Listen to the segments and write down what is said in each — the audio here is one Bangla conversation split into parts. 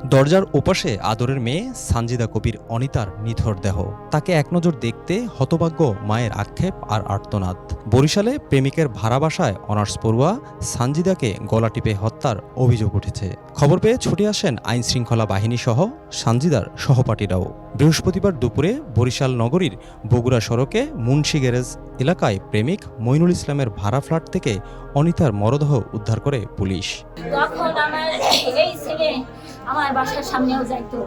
দরজার ওপাশে আদরের মেয়ে সানজিদা কবির অনিতার নিথর দেহ। তাকে এক নজর দেখতে হতভাগ্য মায়ের আক্ষেপ আর আর্তনাদ। বরিশালে প্রেমিকের ভাড়া বাসায় অনার্স পড়ুয়া সানজিদাকে গলা টিপে হত্যার অভিযোগ উঠেছে। খবর পেয়ে ছুটে আসেন আইনশৃঙ্খলা বাহিনী সহ সানজিদার সহপাঠীরাও। বৃহস্পতিবার দুপুরে বরিশাল নগরীর বগুড়া সড়কে মুন্সি গ্যারেজ এলাকায় প্রেমিক মইনুল ইসলামের ভাড়া ফ্ল্যাট থেকে অনিতার মরদেহ উদ্ধার করে পুলিশ। তখন আমার এই ছেলে আমার বাসার সামনেও যাইতো,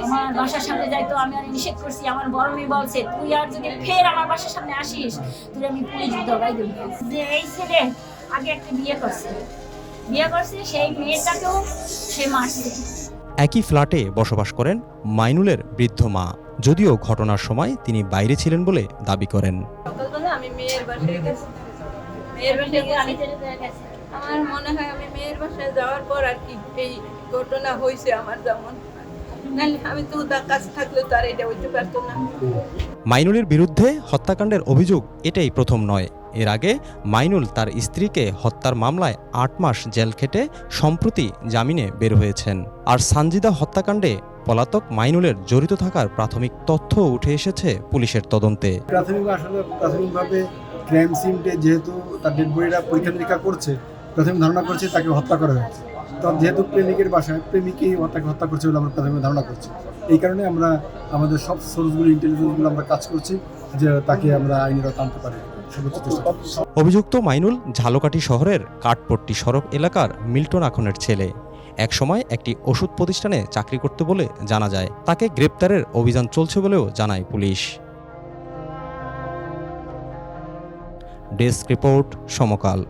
আমার বাসার সামনে যাইতো। আমি আর নিষেধ করছি। আমার বড় মেয়ে বলছে, তুই আর যদি ফের আমার বাসার সামনে আসিস তুই আমি পুলিশ দৌড়াই দেব। যে এই ছেলে আগে একটা বিয়ে করছে, সেই মেয়েটাকেও সে মারছে। একই ফ্ল্যাটে বসবাস করেন মাইনুলের বৃদ্ধ মা। যদিও ঘটনার সময় তিনি বাইরে ছিলেন বলে দাবি করেন। আমি মেয়ের বাসায় গেছি, আমার মনে হয় আমি মেয়ের বাসায় যাওয়ার পর আর কি এই ঘটনা হয়েছে। আমার যেমন আমি তো তার কাছে থাকলে তার এটা হইতে পারতো না। মাইনুলের বিরুদ্ধে হত্যাকাণ্ডের অভিযোগ এটাই প্রথম নয়। এর আগে মাইনুল তার স্ত্রীকে হত্যার মামলায় ৮ মাস জেল খেটে সম্প্রতি জামিনে বের হয়েছেন। আর সানজিদা হত্যাকাণ্ডে পলাতক মাইনুলের জড়িত থাকার প্রাথমিক তথ্য উঠে এসেছে পুলিশের তদন্তে। প্রাথমিকভাবে ক্রাইম সিনটে যেহেতু তার ডেড বডিটা পরীক্ষা নিরীক্ষা করছে, প্রাথমিক ধারণা করছে তাকে হত্যা করা হয়েছে। তো যেহেতু প্রেমিকের বাসায় প্রেমিকই তাকে হত্যা করছে বলে আমরা প্রাথমিক ধারণা করছি। এই কারণে আমরা আমাদের সব সোর্সগুলো, ইন্টেলিজেন্সগুলো আমরা কাজ করছি যে তাকে আমরা আইনের আওতায় আনতে পারি। অভিযুক্ত মাইনুল ঝালকাঠি শহরের কাঠপট্টি সড়ক এলাকার মিল্টন আখনের ছেলে। একসময় একটি ওষুধ প্রতিষ্ঠানে চাকরি করতে বলে জানা যায়। তাকে গ্রেপ্তারের অভিযান চলছে বলেও জানায় পুলিশ। ডেস্ক রিপোর্ট, সমকাল।